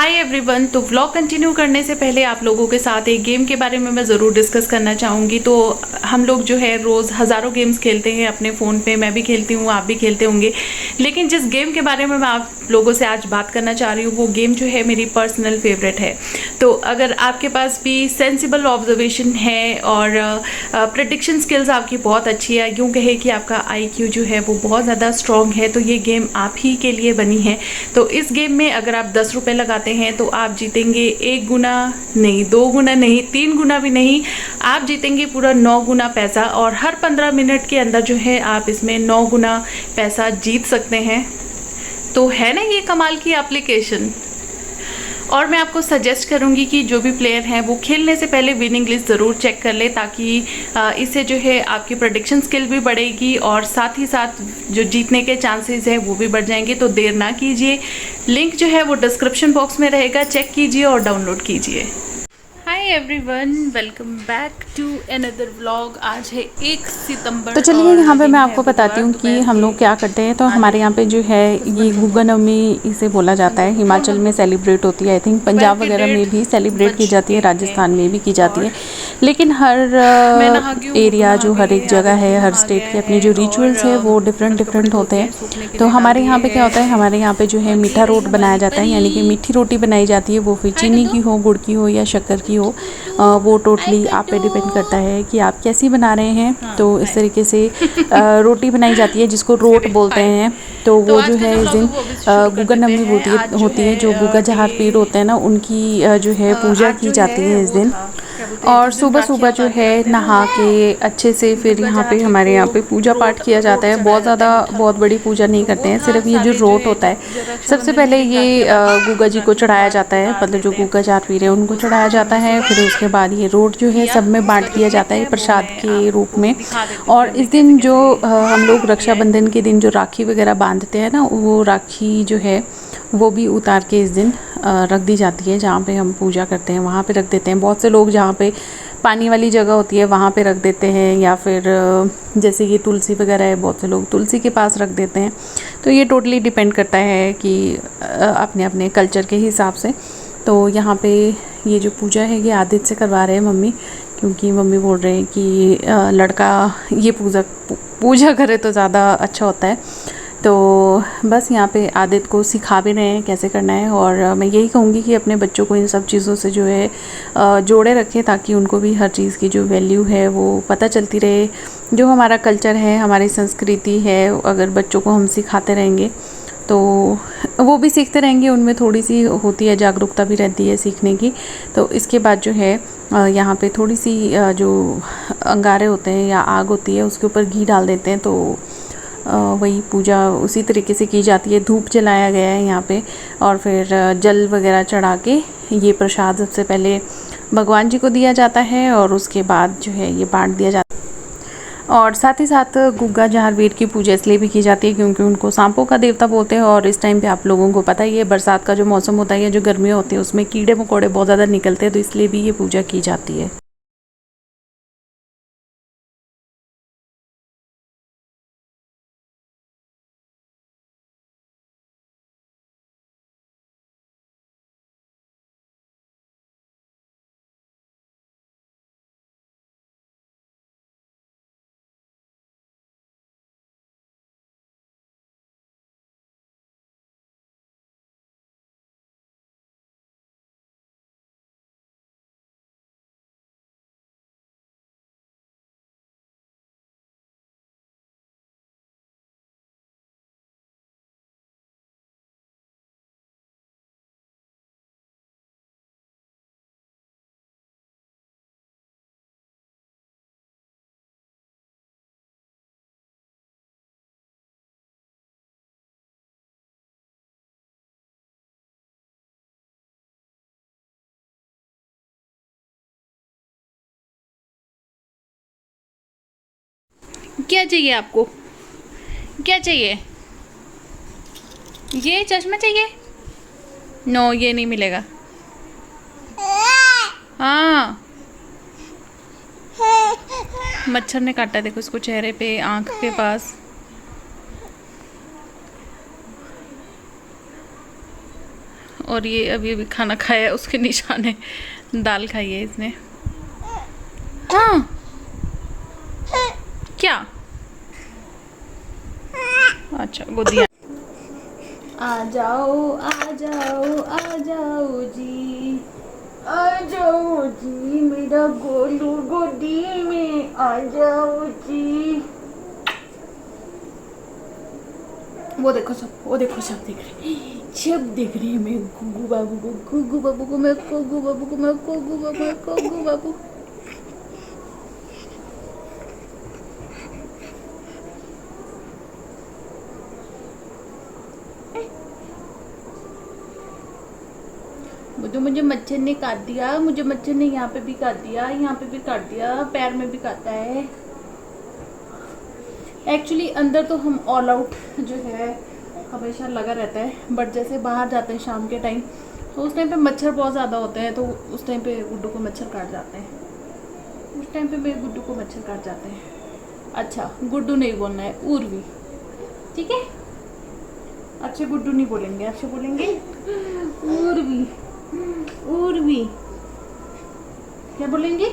Hi everyone. तो vlog continue करने से पहले आप लोगों के साथ एक गेम के बारे में मैं ज़रूर डिस्कस करना चाहूँगी। तो हम लोग जो है रोज़ हज़ारों गेम्स खेलते हैं अपने फ़ोन पे, मैं भी खेलती हूँ, आप भी खेलते होंगे। लेकिन जिस गेम के बारे में मैं आप लोगों से आज बात करना चाह रही हूँ वो गेम जो है मेरी पर्सनल फेवरेट है। तो अगर आपके पास भी सेंसिबल ऑब्जर्वेशन है और प्रेडिक्शन स्किल्स आपकी बहुत अच्छी है, यूँ कहे कि आपका IQ जो है वो बहुत ज़्यादा स्ट्रॉन्ग है, तो ये गेम आप ही के लिए बनी है। तो इस गेम में अगर आप 10 रुपये लगाते हैं तो आप जीतेंगे 1 गुना नहीं, 2 गुना नहीं, 3 गुना भी नहीं, आप जीतेंगे पूरा 9 गुना पैसा। और हर 15 मिनट के अंदर जो है आप इसमें 9 गुना पैसा जीत सकते हैं। तो है ना ये कमाल की एप्लीकेशन। और मैं आपको सजेस्ट करूंगी कि जो भी प्लेयर हैं वो खेलने से पहले विनिंग लिस्ट ज़रूर चेक कर ले, ताकि इससे जो है आपकी प्रेडिक्शन स्किल भी बढ़ेगी और साथ ही साथ जो जीतने के चांसेस है वो भी बढ़ जाएंगे। तो देर ना कीजिए, लिंक जो है वो डिस्क्रिप्शन बॉक्स में रहेगा, चेक कीजिए और डाउनलोड कीजिए। Hi everyone, welcome back to another vlog. आज है 1 सितंबर। तो चलिए यहाँ पे मैं आपको बताती हूँ कि हम लोग क्या करते हैं। तो हमारे यहाँ पे जो है ये गुग्गा नवमी इसे बोला जाता है, हिमाचल में सेलिब्रेट होती है। आई थिंक पंजाब वगैरह में भी सेलिब्रेट की जाती है, राजस्थान में भी की जाती है। लेकिन हर एरिया जो हर एक जगह है, हर स्टेट के अपने जो रिचुअल्स है वो डिफरेंट होते हैं। तो हमारे यहाँ पे क्या होता है, हमारे यहाँ पे जो है मीठा रोट बनाया जाता है, यानी कि मीठी रोटी बनाई जाती है। वो फिर चीनी की हो, गुड़ की हो या शक्कर की हो, वो टोटली आप पे डिपेंड करता है कि आप कैसी बना रहे हैं। तो इस तरीके से रोटी बनाई जाती है जिसको रोट बोलते हैं। तो वो जो है इस दिन गुग्गा नवमी होती है। जो गुग्गा जहार पीर होते हैं ना, उनकी जो है पूजा की जाती है इस दिन। और सुबह सुबह जो है नहा के अच्छे से फिर यहाँ पे हमारे यहाँ पे पूजा पाठ किया जाता है। बहुत बड़ी पूजा नहीं करते हैं, सिर्फ ये जो रोट होता है सबसे पहले ये गुग्गा जी को चढ़ाया जाता है, मतलब जो गुग्गा जहार पीर है उनको चढ़ाया जाता है। फिर उसके बाद ये रोट जो है सब में बांट दिया जाता है प्रसाद के रूप में। और इस दिन जो हम लोग रक्षाबंधन के दिन जो राखी वगैरह बांधते हैं ना, वो राखी जो है वो भी उतार के इस दिन रख दी जाती है। जहाँ पे हम पूजा करते हैं वहाँ पे रख देते हैं। बहुत से लोग जहाँ पे पानी वाली जगह होती है वहाँ पे रख देते हैं, या फिर जैसे ये तुलसी वगैरह है, बहुत से लोग तुलसी के पास रख देते हैं। तो ये टोटली डिपेंड करता है कि अपने अपने कल्चर के हिसाब से। तो यहाँ पे ये जो पूजा है ये आदित्य से करवा रहे हैं मम्मी, क्योंकि मम्मी बोल रहे हैं कि लड़का ये पूजा करे तो ज़्यादा अच्छा होता है। तो बस यहाँ पे आदित्य को सिखा भी रहे हैं कैसे करना है। और मैं यही कहूँगी कि अपने बच्चों को इन सब चीज़ों से जो है जोड़े रखें, ताकि उनको भी हर चीज़ की जो वैल्यू है वो पता चलती रहे। जो हमारा कल्चर है, हमारी संस्कृति है, अगर बच्चों को हम सिखाते रहेंगे तो वो भी सीखते रहेंगे। उनमें थोड़ी सी होती है, जागरूकता भी रहती है सीखने की। तो इसके बाद जो है यहाँ पे थोड़ी सी जो अंगारे होते हैं या आग होती है उसके ऊपर घी डाल देते हैं। तो वही पूजा उसी तरीके से की जाती है। धूप जलाया गया है यहाँ पे, और फिर जल वगैरह चढ़ा के ये प्रसाद सबसे पहले भगवान जी को दिया जाता है और उसके बाद जो है ये बांट दिया जाता है। और साथ ही साथ गुग्गा जहारवीर की पूजा इसलिए भी की जाती है क्योंकि उनको सांपों का देवता बोलते हैं। और इस टाइम पे आप लोगों को पता ही है, बरसात का जो मौसम होता है या जो गर्मियाँ होती है उसमें कीड़े मकोड़े बहुत ज़्यादा निकलते हैं, तो इसलिए भी ये पूजा की जाती है। क्या चाहिए आपको? क्या चाहिए? ये चश्मा चाहिए? नो, ये नहीं मिलेगा। हाँ, मच्छर ने काटा, देखो इसको चेहरे पे, आंख के पास। और ये अभी अभी खाना खाया है, उसके निशान है, दाल खाई है इसने। हाँ क्या? अच्छा गोदिया। आ जाओ आ जाओ आ जाओ जी, आ जाओ जी मेरा गोलू गोदी में आ जाओ जी। वो देखो सब, वो देखो सब देख रहे हैं, सब देख रहे हैं। मैं गुगू बाबू को, गुगू बाबू को, मैं गुगू बाबू को, मैं गुगू बाबू, मैं गुगू बाबू। मुझे मच्छर ने काट दिया, मुझे मच्छर ने यहाँ पे भी काट दिया, यहाँ पे भी काट दिया, पैर में भी काटता है। एक्चुअली अंदर तो हम ऑल आउट जो है हमेशा लगा रहता है, बट जैसे बाहर जाते हैं शाम के टाइम तो उस टाइम पे मच्छर बहुत ज़्यादा होते हैं, तो उस टाइम पे गुड्डू को मच्छर काट जाते हैं, उस टाइम पे मेरे गुड्डू को मच्छर काट जाते हैं। अच्छा गुड्डू नहीं बोलना है, उर्वी, ठीक है? अच्छे गुड्डू नहीं बोलेंगे, अच्छे बोलेंगे उर्वी, उर्वी, क्या बोलेंगे?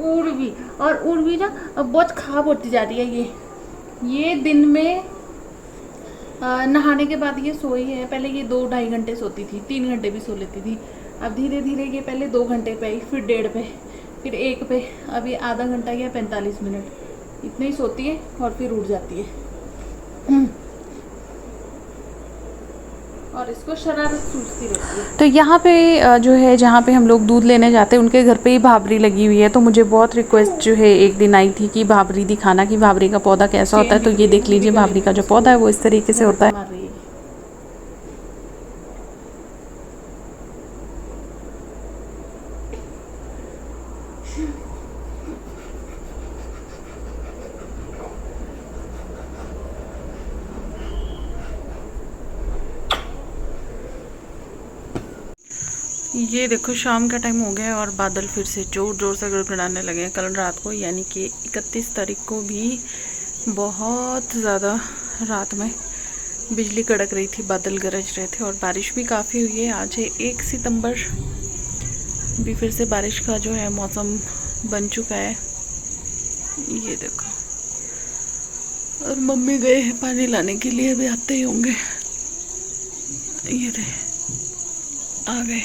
उर्वी। और उर्वी ना अब बहुत खराब होती जा रही है। ये दिन में नहाने के बाद ये सोई है। पहले ये 2-2.5 घंटे सोती थी, 3 घंटे भी सो लेती थी। अब धीरे धीरे ये पहले 2 घंटे पे आई, फिर 1.5 पे, फिर 1 पे, अभी आधा घंटा या 45 मिनट, इतने ही सोती है और फिर उठ जाती है। और इसको शरारत सूझती रहती है। तो यहाँ पे जो है जहाँ पे हम लोग दूध लेने जाते हैं उनके घर पे ही भाबरी लगी हुई है, तो मुझे बहुत रिक्वेस्ट जो है एक दिन आई थी कि भाबरी दिखाना कि भाबरी का पौधा कैसा होता है। तो ये देख लीजिए भाबरी का जो पौधा है वो इस तरीके से होता है। ये देखो शाम का टाइम हो गया है और बादल फिर से जोर जोर से गड़गड़ाने लगे हैं। कल रात को यानी कि 31 तारीख को भी बहुत ज़्यादा रात में बिजली कड़क रही थी, बादल गरज रहे थे और बारिश भी काफ़ी हुई है। आज है 1 सितंबर, भी फिर से बारिश का जो है मौसम बन चुका है। ये देखो, और मम्मी गए हैं पानी लाने के लिए, अभी आते ही होंगे। ये रहे, आ गए।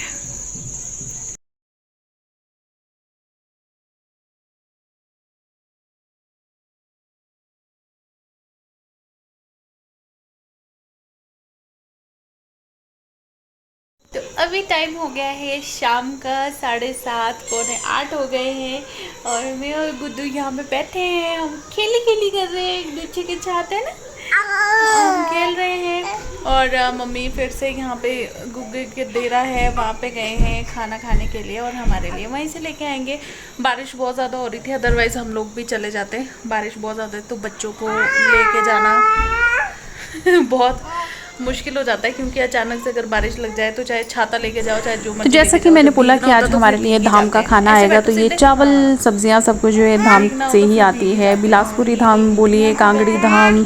तो अभी टाइम हो गया है शाम का 7:30, 7:45 हो गए हैं और मैं और गुड्डू यहाँ पे बैठे हैं। हम खेली कर रहे हैं, एक दूसरे के साथ, है ना? हम खेल रहे हैं। और मम्मी फिर से यहाँ पे गुग्गे के डेरा है वहाँ पे गए हैं खाना खाने के लिए, और हमारे लिए वहीं से लेके आएंगे। बारिश बहुत ज़्यादा हो रही थी, अदरवाइज़ हम लोग भी चले जाते। बारिश बहुत ज़्यादा है तो बच्चों को लेके जाना बहुत मुश्किल हो जाता है, क्योंकि अचानक से अगर बारिश लग जाए तो चाहे छाता लेके जाओ, चाहे जो तो जैसा कि मैंने बोला कि आज हमारे लिए धाम का खाना आएगा, तो ये चावल सब्जियां सब कुछ जो है धाम से ही आती है। बिलासपुरी धाम बोलिए, कांगड़ी धाम,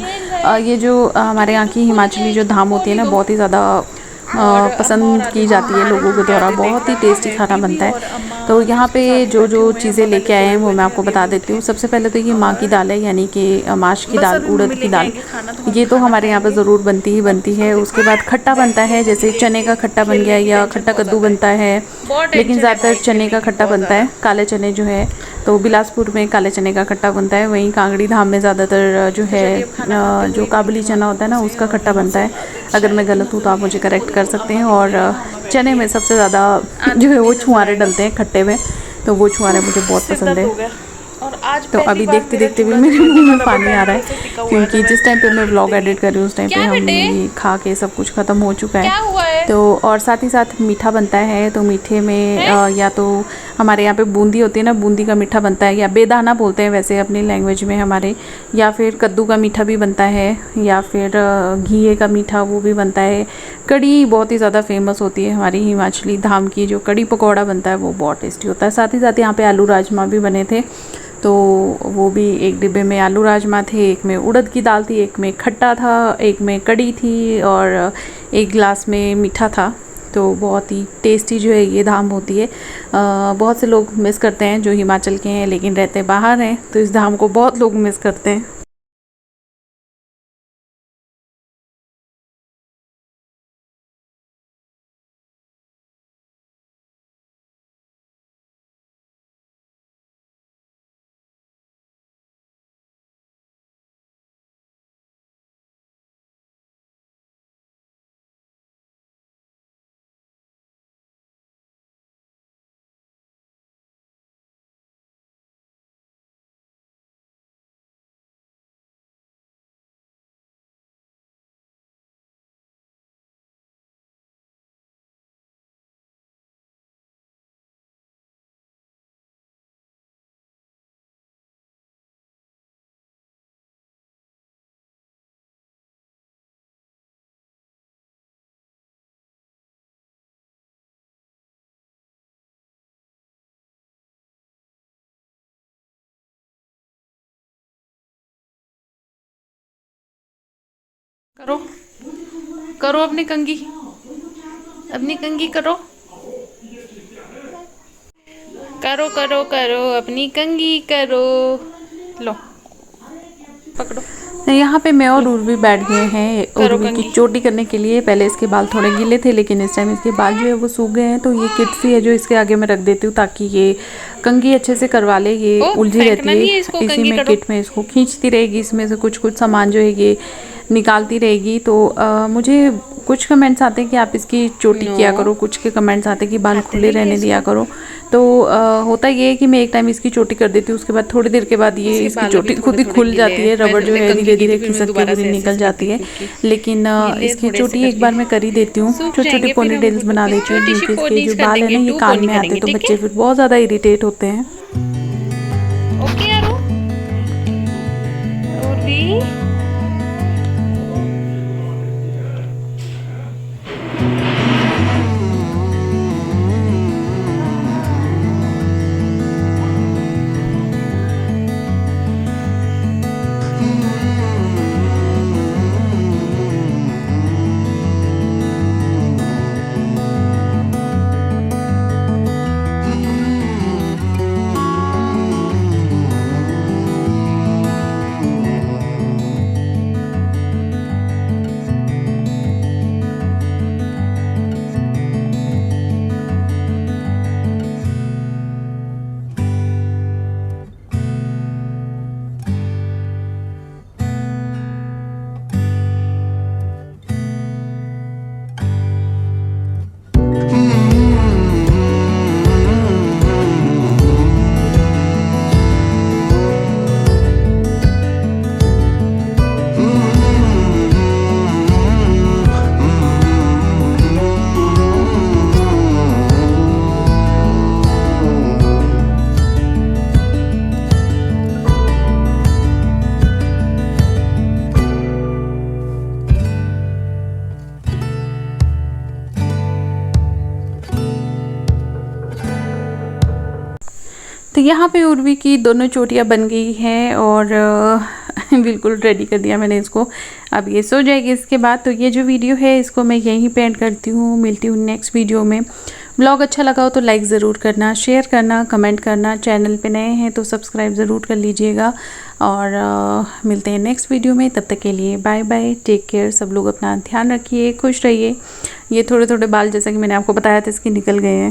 ये जो हमारे यहाँ की हिमाचली जो धाम होती है ना, बहुत ही ज़्यादा पसंद की जाती है लोगों के द्वारा। बहुत ही टेस्टी खाना बनता है। तो यहाँ पे जो जो चीज़ें लेके आए हैं वो मैं आपको बता देती हूँ। सबसे पहले तो ये माँ की दाल है, यानी कि माश की दाल, उड़द की दाल, ये तो हमारे यहाँ पे ज़रूर बनती ही बनती है। उसके बाद खट्टा बनता है, जैसे चने का खट्टा बन गया या खट्टा कद्दू बनता है, लेकिन ज़्यादातर चने का खट्टा बनता है। काले चने जो है तो बिलासपुर में काले चने का खट्टा बनता है, वहीं कांगड़ी धाम में ज़्यादातर जो है जो काबुली चना होता है ना उसका खट्टा बनता है। अगर मैं गलत हूँ तो आप मुझे करेक्ट कर सकते हैं। और चने में सबसे ज़्यादा जो है वो छुआरे डलते हैं खट्टे में, तो वो छुआरे मुझे बहुत पसंद है। और आज तो अभी देखते देखते भी मेरे मुंह में पानी आ रहा है, क्योंकि जिस टाइम पे मैं व्लॉग एडिट कर रही हूँ उस टाइम पे हम ये खा के सब कुछ ख़त्म हो चुका है। तो और साथ ही साथ मीठा बनता है, तो मीठे में या तो हमारे यहाँ पे बूंदी होती है ना, बूंदी का मीठा बनता है, या बेदाना बोलते हैं वैसे अपनी लैंग्वेज में हमारे, या फिर कद्दू का मीठा भी बनता है, या फिर घिए का मीठा वो भी बनता है। कड़ी बहुत ही ज़्यादा फेमस होती है हमारी हिमाचली धाम की, जो कड़ी पकौड़ा बनता है वो बहुत टेस्टी होता है। साथ ही साथ यहाँ पे आलू राजमा भी बने थे, तो वो भी एक डिब्बे में आलू राजमा थे, एक में उड़द की दाल थी, एक में खट्टा था, एक में कड़ी थी और एक गिलास में मीठा था। तो बहुत ही टेस्टी जो है ये धाम होती है। बहुत से लोग मिस करते हैं जो हिमाचल के हैं लेकिन रहते बाहर हैं, तो इस धाम को बहुत लोग मिस करते हैं। करो करो अपनी कंघी करो करो करो करो अपनी कंघी करो। लो पकड़ो। यहाँ पे मैं और उर्वी बैठ गए हैं उर्वी की चोटी करने के लिए। पहले इसके बाल थोड़े गीले थे लेकिन इस टाइम इसके बाल जो है वो सूख गए हैं, तो ये किट सी है जो इसके आगे मैं रख देती हूँ ताकि ये कंघी अच्छे से करवा ले। ये उलझी रहती है, इसी में किट में इसको खींचती रहेगी, इसमें से कुछ सामान जो है ये निकालती रहेगी। तो मुझे कुछ कमेंट्स आते हैं कि आप इसकी चोटी किया करो, कुछ के कमेंट्स आते हैं कि बाल खुले रहने दिया करो। तो होता ये है कि मैं एक टाइम इसकी चोटी कर देती हूँ, उसके बाद थोड़ी देर के बाद ये इसकी चोटी खुद ही खुल जाती है, रबड़ जो है धीरे धीरे खिसक के पूरी निकल जाती है। लेकिन इसकी चोटी एक बार मैं कर ही देती हूँ, छोटी छोटी पोनी टेल्स बना देती हूँ क्योंकि इसके जो बाल है ना ये कान में आते हैं तो बच्चे फिर बहुत ज़्यादा इरिटेट होते हैं। ओके यारो उर्वी तो यहाँ पे उर्वी की दोनों चोटियाँ बन गई हैं और बिल्कुल रेडी कर दिया मैंने इसको। अब ये सो जाएगी इसके बाद। तो ये जो वीडियो है इसको मैं यहीं पे एंड करती हूँ, मिलती हूँ नेक्स्ट वीडियो में। ब्लॉग अच्छा लगा हो तो लाइक ज़रूर करना, शेयर करना, कमेंट करना। चैनल पे नए हैं तो सब्सक्राइब ज़रूर कर लीजिएगा और मिलते हैं नेक्स्ट वीडियो में। तब तक के लिए बाय बाय, टेक केयर। सब लोग अपना ध्यान रखिए, खुश रहिए। ये थोड़े थोड़े बाल जैसा कि मैंने आपको बताया था इसके निकल गए हैं।